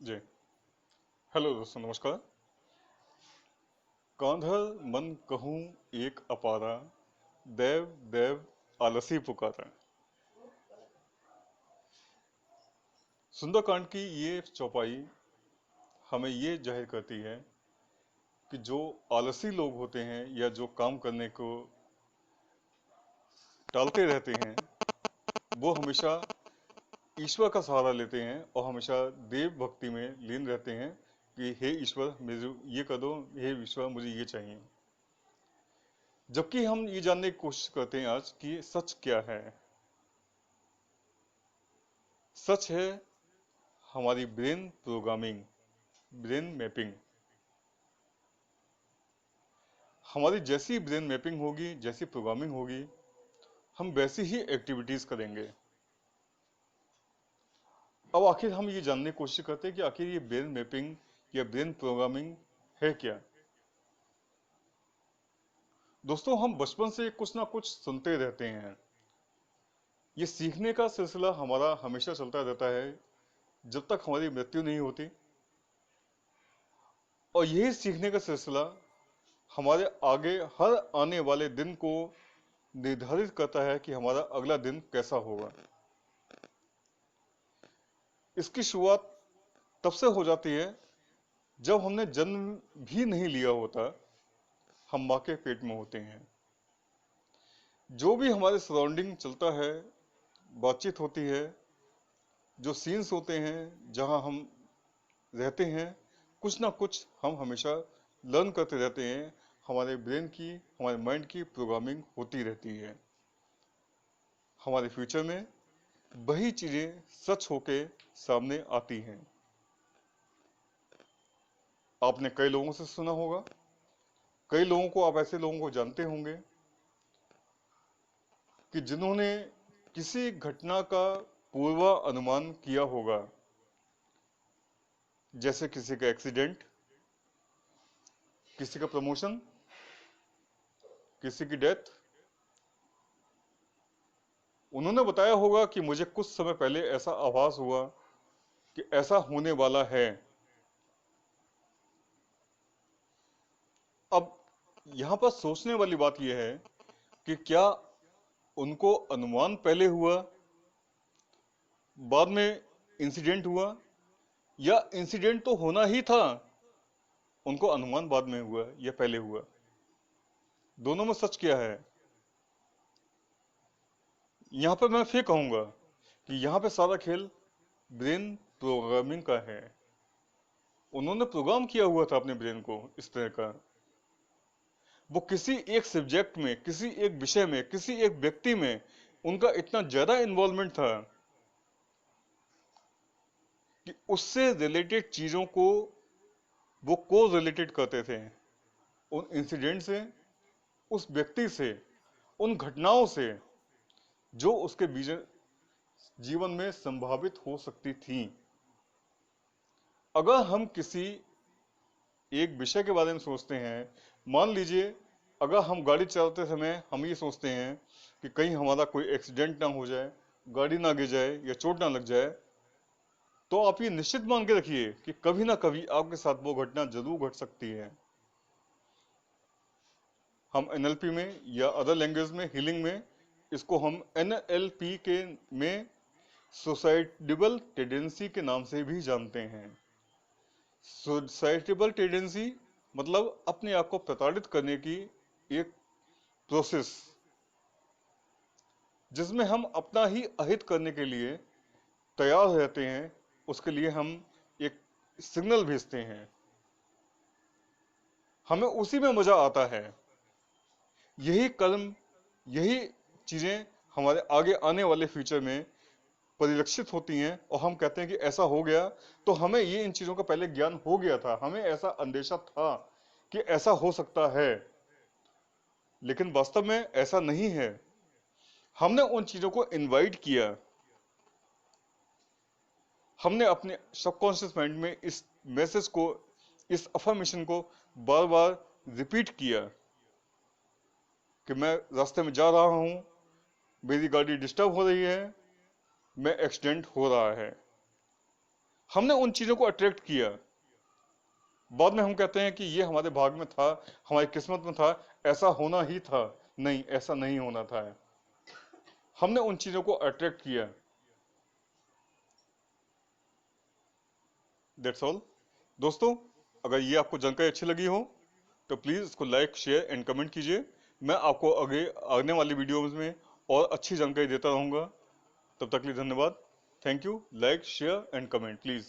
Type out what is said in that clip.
जी। Hello दोस्तों, नमस्कार। कांधर मन कहूँ एक अपारा, देव देव आलसी पुकारा। सुंदरकांड की ये चौपाई हमें ये जाहिर करती है कि जो आलसी लोग होते हैं या जो काम करने को टालते रहते हैं, वो हमेशा ईश्वर का सहारा लेते हैं और हमेशा देव भक्ति में लीन रहते हैं कि हे ईश्वर, मुझे ये कर दो, हे ईश्वर मुझे ये चाहिए। जबकि हम ये जानने की कोशिश करते हैं आज कि सच क्या है। सच है हमारी ब्रेन प्रोग्रामिंग, ब्रेन मैपिंग। हमारी जैसी ब्रेन मैपिंग होगी, जैसी प्रोग्रामिंग होगी, हम वैसी ही एक्टिविटीज करेंगे। अब आखिर हम ये जानने की कोशिश करते हैं कि आखिर ये ब्रेन मैपिंग या ब्रेन प्रोग्रामिंग है क्या। दोस्तों, हम बचपन से कुछ ना कुछ सुनते रहते हैं। ये सीखने का सिलसिला हमारा हमेशा चलता रहता है जब तक हमारी मृत्यु नहीं होती। और यही सीखने का सिलसिला हमारे आगे हर आने वाले दिन को निर्धारित करता है कि हमारा अगला दिन कैसा होगा। इसकी शुरुआत तब से हो जाती है जब हमने जन्म भी नहीं लिया होता, हम माँ के पेट में होते हैं। जो भी हमारे सराउंडिंग चलता है, बातचीत होती है, जो सीन्स होते हैं जहाँ हम रहते हैं, कुछ ना कुछ हम हमेशा लर्न करते रहते हैं। हमारे ब्रेन की, हमारे माइंड की प्रोग्रामिंग होती रहती है। हमारे फ्यूचर में वही चीजें सच होके सामने आती हैं। आपने कई लोगों से सुना होगा, कई लोगों को, आप ऐसे लोगों को जानते होंगे कि जिन्होंने किसी घटना का पूर्वानुमान किया होगा। जैसे किसी का एक्सीडेंट, किसी का प्रमोशन, किसी की डेथ। उन्होंने बताया होगा कि मुझे कुछ समय पहले ऐसा आभास हुआ कि ऐसा होने वाला है। अब यहां पर सोचने वाली बात यह है कि क्या उनको अनुमान पहले हुआ, बाद में इंसिडेंट हुआ, या इंसिडेंट तो होना ही था, उनको अनुमान बाद में हुआ या पहले हुआ। दोनों में सच क्या है। यहां पर मैं फिर कहूंगा कि यहां पे सारा खेल ब्रेन प्रोग्रामिंग का है। उन्होंने प्रोग्राम किया हुआ था अपने ब्रेन को इस तरह का। वो किसी एक सब्जेक्ट में, किसी एक विषय में, किसी एक व्यक्ति में उनका इतना ज्यादा इन्वॉल्वमेंट था कि उससे रिलेटेड चीजों को वो को रिलेटेड करते थे, उन इंसिडेंट से, उस व्यक्ति से, उन घटनाओं से जो उसके जीवन में संभावित हो सकती थी। अगर हम किसी एक विषय के बारे में सोचते हैं, मान लीजिए अगर हम गाड़ी चलाते समय हम ये सोचते हैं कि कहीं हमारा कोई एक्सीडेंट ना हो जाए, गाड़ी ना गिर जाए या चोट ना लग जाए, तो आप ये निश्चित मान के रखिए कि कभी ना कभी आपके साथ वो घटना जरूर घट सकती है। हम एनएलपी में या अदर लैंग्वेज में, हीलिंग में, इसको हम एनएलपी के में सुसाइडेबल टेंडेंसी के नाम से भी जानते हैं। सुसाइडेबल टेंडेंसी मतलब अपने आप को प्रताड़ित करने की एक प्रोसेस, जिसमें हम अपना ही अहित करने के लिए तैयार रहते हैं। उसके लिए हम एक सिग्नल भेजते हैं, हमें उसी में मजा आता है। यही कर्म, यही चीजें हमारे आगे आने वाले फ्यूचर में परिलक्षित होती हैं और हम कहते हैं कि ऐसा हो गया। तो हमें ये इन चीजों का पहले ज्ञान हो गया था, हमें ऐसा अंदेशा था कि ऐसा हो सकता है, लेकिन वास्तव में ऐसा नहीं है। हमने उन चीजों को इनवाइट किया, हमने अपने सबकॉन्शियस माइंड में इस मैसेज को, इस अफर्मेशन को बार बार रिपीट किया कि मैं रास्ते में जा रहा हूं, मेरी गाड़ी डिस्टर्ब हो रही है, मैं एक्सीडेंट हो रहा है। हमने उन चीजों को अट्रैक्ट किया। बाद में हम कहते हैं कि ये हमारे भाग में था, हमारी किस्मत में था, ऐसा होना ही था। नहीं, ऐसा नहीं होना था। हमने उन चीजों को अट्रैक्ट किया। That's all. दोस्तों, अगर ये आपको जानकारी अच्छी लगी हो तो प्लीज इसको लाइक, शेयर एंड कमेंट कीजिए। मैं आपको आगे आने वाली वीडियोस में और अच्छी जानकारी देता रहूंगा। तब तक के लिए धन्यवाद। Thank you. Like, share and comment please.